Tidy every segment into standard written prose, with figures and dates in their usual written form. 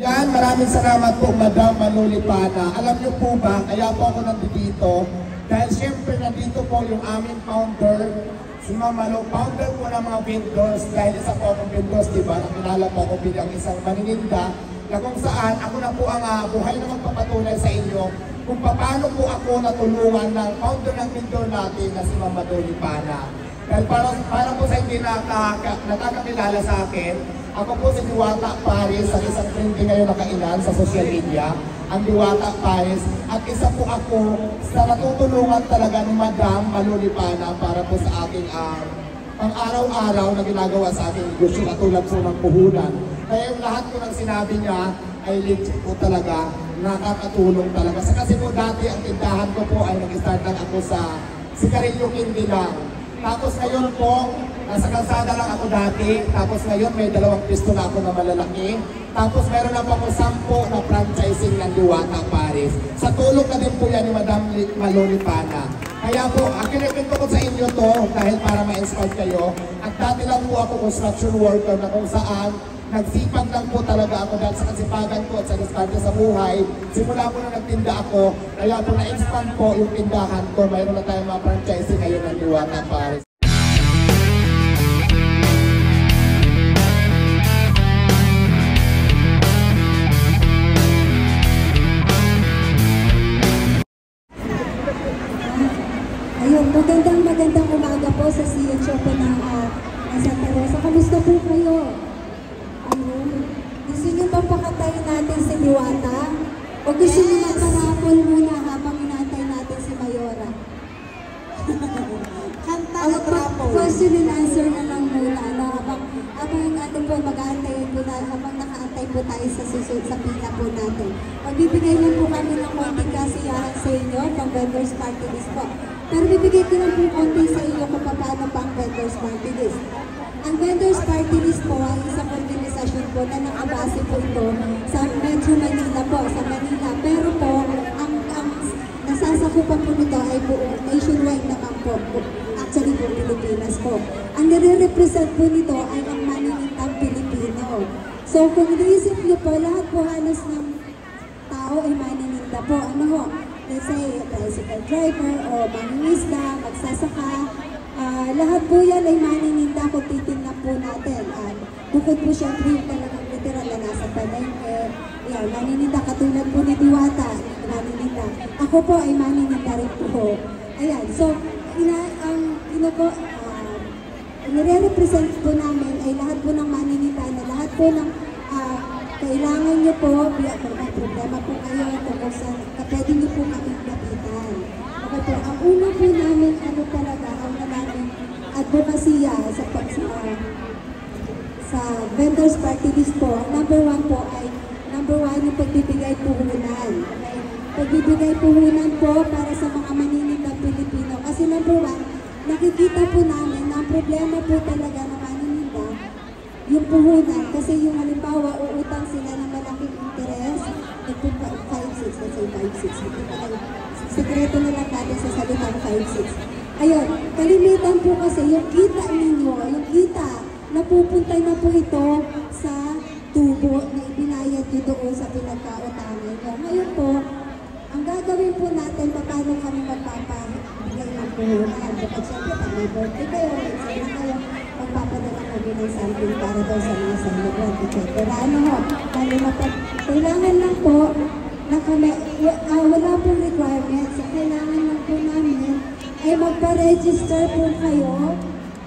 Yan, maraming salamat po, Madam Manolipana. Alam niyo po ba, kaya po ako nandito dahil siyempre nandito po yung aming founder, si Ma'am Malo, founder po ng mga vendors, dahil isa po akong vendors, diba? Nakilala po ako bilang isang manininda na kung saan ako na po ang buhay na magpapatunay sa inyo kung paano po ako natulungan ng founder ng vendor natin na si Ma'am Manolipana. Dahil para po sa hindi nakakakilala sa akin, ako po si Diwata Paris, ang isang trending ngayon na kailan sa social media, ang Diwata Paris, at isa po ako sa natutulungan talaga ni Madam Manolipana para po sa aking pang-araw-araw na ginagawa sa aking negosyo katulad po ng puhunan. Kaya yung lahat po ng sinabi niya ay legit po talaga, nakakatulong talaga. Kasi po dati ang tindahan ko po ay nag-start lang ako sa Sigarilyo Candy lang. Tapos ngayon po, nasa kalsada lang ako dati. Tapos ngayon may 2 pisto na ako na malalaki. Tapos meron na po ako 10 na franchising ng Diwata Paris. Sa tulong na din po yan ni Madam Manolipana. Kaya po, kinipinto ko sa inyo to dahil para ma-inspire kayo. At dati lang po ako construction worker na kung saan nagsipag lang po talaga ako dahil sa kasipagan ko at sa diskarte sa buhay. Simula po na nagtinda ako, kaya po na-expand po yung tindahan ko. Mayroon na tayong mga franchising ngayon ng Diwata Paris. Ayun, magandang umaga po sa CHO po ng Santa Rosa. Kamusta po kayo? Gusto niyo bang pakatayin natin si Diwata? O gusto niyo matarapol muna habang inaantay natin si Mayora? Kanta na trapol. Question and answer na lang muna. Habang atin po mag-aantayin po na, habang nakaantay po tayo sa susunod sa pila po natin. Magbibigay lang po kami ng konting kasiyahan sa inyo from Vendors Party List po. Pero bibigay ko lang po konti sa inyo kung paano pa ang Vendors Party List. Ang Vendors Party List po ay isang organisasyon po na nakabase po ito sa Metro Manila po, sa Manila. Pero po, ang nasasakupan po nito ay buong nationwide naman po. Actually po, Pilipinas po. Ang nire-represent po nito ay ang maninitang Pilipino. So kung iniisip niyo po, lahat po halos ng tao ay manininda po. Ano ho? Let's say, tricycle driver o mangingisda, magsasaka. Lahat po yan ay manininda kung titingnan po natin. Bukod po syempre yung talagang literal na nasa palengke. Yan, manininda katulad po ni Diwata, manininda. Ako po ay manininda rin po. Ayan, so, nire-represent po namin ay lahat po ng manininda na lahat po ng kailangan nyo po, kung may problema po kayo, kung saan, pwede nyo po kaming lapitan. Okay po, ang una po namin, ano talaga, ang namin advokasya sa Vendors Party List po, number 1 po ay, yung pagbibigay puhunan. Okay? Pagbibigay puhunan po para sa mga maninindang Pilipino. Kasi number 1, nakikita po namin na ang problema po talaga ng manininda, yung puhunan, kasi yung halimbawa, uutang sila ng malaking interest, nagpunta 5-6, let's say 5-6, sekreto na lang natin sa salitang 5-6. Ayun, kalimitan po kasi yung kita ninyo, yung kita, napupunta na po ito sa tubo na ibinayad nyo doon sa pinagkautangan nyo. Ngayon po, ang gagawin po natin, paano kami magpapabigay ng puhunan. Kapag siyempre, pag may birthday kayo, excited kayo, magpapadala kami ng something para daw sa mga celebrant, etc. Ano ho? Lalo na po, kailangan lang po na kami, wala pong requirements. Kailangan lang po namin ay magpa-register po kayo.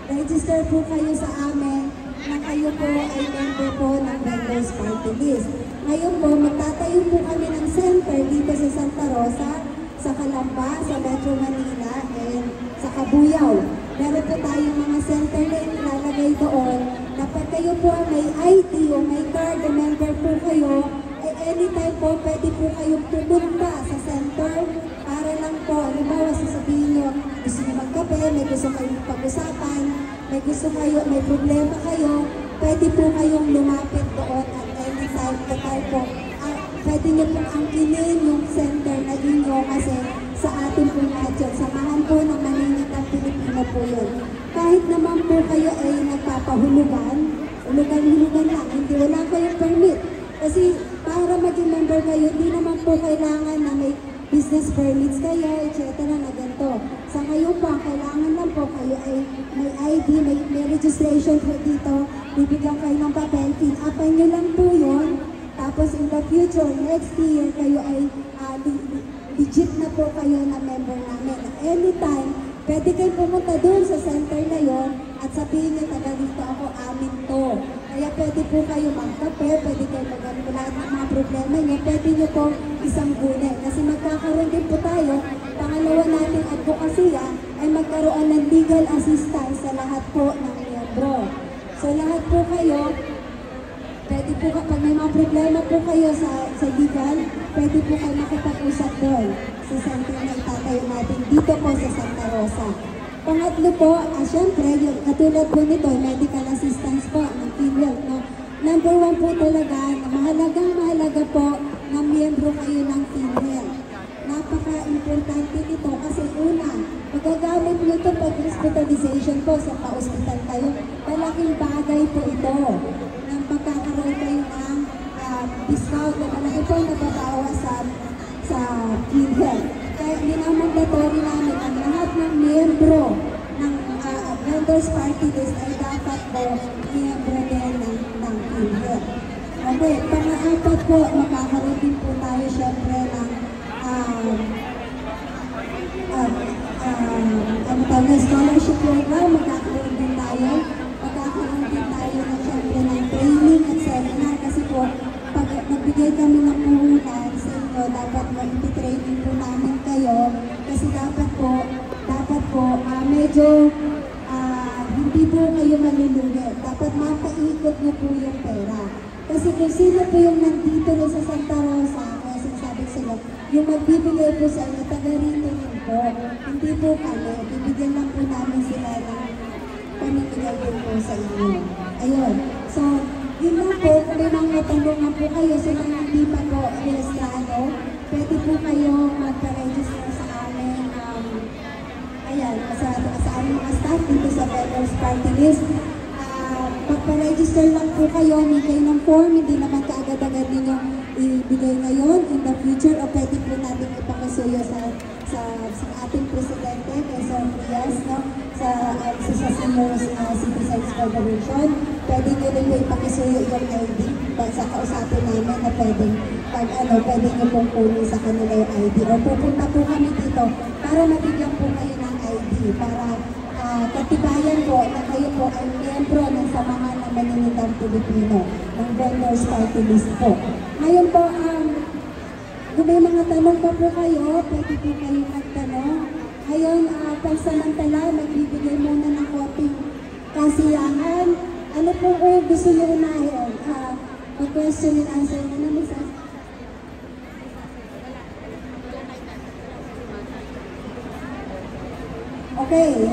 Register po kayo sa amin na kayo po ay member po ng Vendors Party List. Ngayon po, magtatayo po kami ng center dito sa Santa Rosa, sa Calamba, sa Metro Manila, and sa Cabuyao. Meron po tayong mga center na ilalagay doon na pag kayo po may ID o may card o member po kayo, anytime po pwede po kayong pumunta sa center para lang po, halimbawa sasabihin nyo, gusto nyo magkape, may gusto kayong pag-usapan, may problema kayo, pwede po kayong lumapit doon at anytime po, pwede nyo pong angkinin yung center na inyo kasi sa ating po budget, samahan po ng maninitang Pilipino po yun. Kahit naman po kayo ay nagpapahulugan, hulugan lang, hindi wala kayong permit. Kasi para maging member kayo, hindi naman po kailangan na may business permits kayo, etc. na ganito. Sa ngayon po, kailangan lang po kayo ay may ID, may registration po dito, bibigyan kayo ng papel, fill-upan nyo lang po yun. Tapos in the future, next year, kayo ay legit na po kayo na member namin. Anytime, pwede kayo pumunta doon sa center na yon at sabihin nyo, taga dito ako, amin to. Kaya pwede po kayo magkape, pwede kayo magkape lahat ng mga problema nyo, pwede nyo po isang gune. Kasi magkakaroon din po tayo, pangalawa nating advokasya ay magkaroon ng legal assistance sa lahat po ng miyembro. So lahat po kayo, pwede po kapag may mga problema po kayo sa legal, pwede po kayo makipag-usap doon sa center na itatayo natin dito po sa Santa Rosa. Pangatlo po, syempre, yung katulad po nito, medical assistance po ng PhilHealth. No? Number 1 po talaga, na mahalaga po na miyembro kayo ng PhilHealth. Napaka-importante nito kasi una, magagamit nyo ito pag hospitalization po sa pa-hospital kayo. Malaking bagay po ito na magkakaroon kayo ng discount na malaki po nababawas sa PhilHealth. Kaya minamandatory namin ang lahat ng miyembro ng vendors party list ay dapat po miyembro din ng PhilHealth. Okay, pang-apat po, makakaroon din po tayo syempre ng scholarship program, magkakaroon din tayo ng syempre ng training at seminar kasi po pag nagbigay kami ng puhunan sa inyo, dapat mag-training po namin kayo kasi dapat po medyo hindi po kayo malulugi. Dapat mapaikot nyo po yung pera. Kasi kung sino po yung nandito na sa Santa Rosa, kaya sinasabi sila, yung magbibigay po sa inyo, taga rito rin po. Hindi po kami. Bibigyan lang po namin sila ng pamimigay din po sa inyo. Ayun. So, yun lang po, kung may mga tanungan po kayo sa mga hindi pa po rehistrado, pwede po kayo magpa-register sa amin, ayan, sa aming mga staff dito sa vendors party list. Magpa-register lang po kayo, may kayo ng form, hindi naman kaagad-agad ninyo ibigay ngayon, in the future, o pwede po natin ipakasuyo sa ating presidente, kay Sir Frias, no? sa Senior Citizens Federation. Pwede nyo rin po ipakisuyo yung ID sa kausapin namin na pwede nyo pong kunin sa kanila yung ID. O pupunta po kami dito para mabigyan po kayo ng ID, para katibayan po na kayo po ay miyembro ng samahan ng maninindang Pilipino ng vendors party list po. Ngayon po, kung may mga tanong pa po kayo, pwede po kayo magtanong. Ngayon, pansamantala, magbibigay muna ng konting kasiyahan. Ano po gusto nyo unahin? Mag-question and answer muna, Misa. Okay,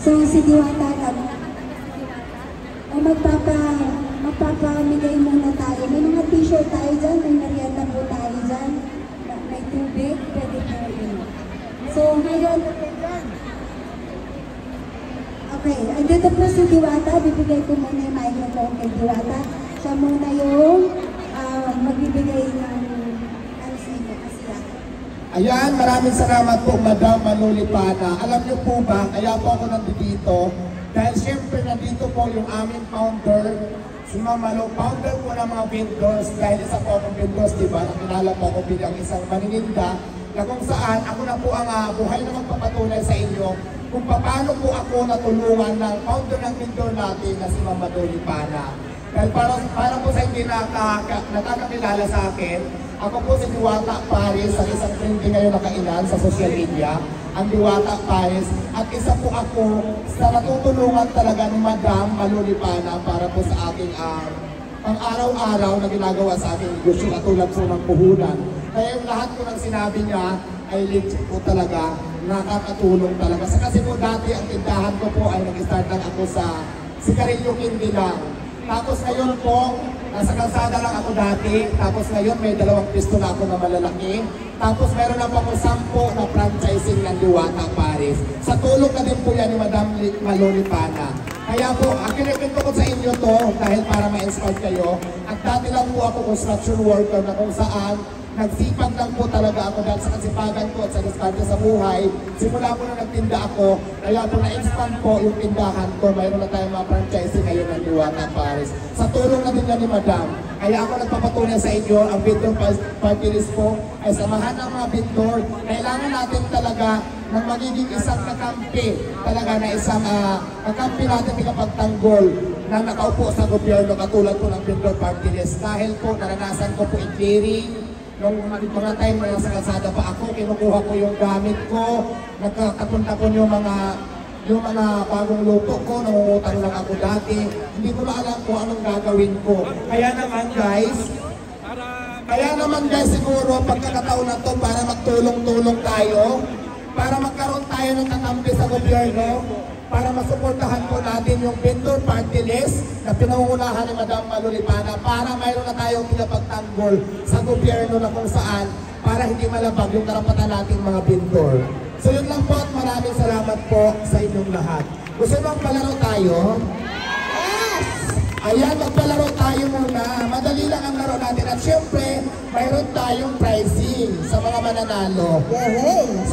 so si Diwata kami. O magpapamigay muna tayo. May mga t-shirt tayo dyan, may merienda po tayo dyan. May tubig, pwede po yun. So ngayon, okay, andito po si Diwata, bibigay ko muna yung microphone kay Diwata. Siya muna yung magbibigay ng Ayan, maraming salamat po, Madam Manolipana. Alam niyo po ba, kaya po ako nandito, dahil siyempre nandito po yung aming founder, si Mama Lo, founder po ng mga vendors, dahil isa po akong vendors, diba? Nakilala po ako bilang isang manininda, na kung saan ako na po ang buhay na magpapatunay sa inyo kung paano po ako natulungan ng founder ng vendor natin na si Mama Manolipana. Dahil para po sa hindi nakakakilala sa akin, ako po si Diwata Paris, ang isang trending ngayon na kainan sa social media, ang Diwata Paris, at isa po ako sa natutulungan talaga ni Madam Manolipana para po sa ating pang-araw-araw na ginagawa sa ating negosyo katulad po ng puhunan. Kaya yung lahat po ng sinabi niya ay legit po talaga, nakakatulong talaga. Kasi po dati ang tindahan ko po ay nag-start lang ako sa Sigarilyo Kindi lang. Tapos ngayon po, nasa kalsada lang ako dati. Tapos ngayon may 2 pisto na ako na malalaki. Tapos meron na po ako 10 na franchising ng Diwata Paris. Sa tulong na din po yan ni Madam Manolipana. Kaya po, ang kinikwento ko sa inyo to dahil para ma-inspire kayo. At dati lang po ako construction worker na kung saan nagsipag lang po talaga ako dahil sa kasipagan ko at sa diskarte sa buhay. Simula po na nagtinda ako, kaya po na-expand po yung tindahan ko. Mayroon na tayong mga franchising ngayon ng Diwata Paris. Sa tulong na din ni Madam. Kaya ako nagpapatunay sa inyo, ang vendor party list po ay samahan ng mga vendor. Kailangan natin talaga ng magiging isang kakampi, talaga na isang kakampi natin ikapagtanggol na nakaupo sa gobyerno katulad po ng vendor party list. Dahil po naranasan ko po i-clearing, nung mga time na nasa kalsada pa ako, kinukuha ko yung gamit ko, nagkakapunta ko yung mga bagong luto ko, nangungutang lang ako dati. Hindi ko na alam kung anong gagawin ko. Kaya naman guys, siguro pagkakataon na to para magtulong-tulong tayo, para magkaroon tayo ng kakampi sa gobyerno, para masuportahan po natin yung vendor party list na pinangungunahan ni Madam Malulipana para mayroon na tayong pinapagtanggol sa gobyerno na kung saan para hindi malabag yung karapatan nating mga vendor. So yun lang po at maraming salamat po sa inyong lahat. Gusto nyo palaro tayo? Yes! Ayan, magpalaro tayo muna. Madali lang ang laro natin at syempre, mayroon tayong pricing sa mga mananalo. Yes. So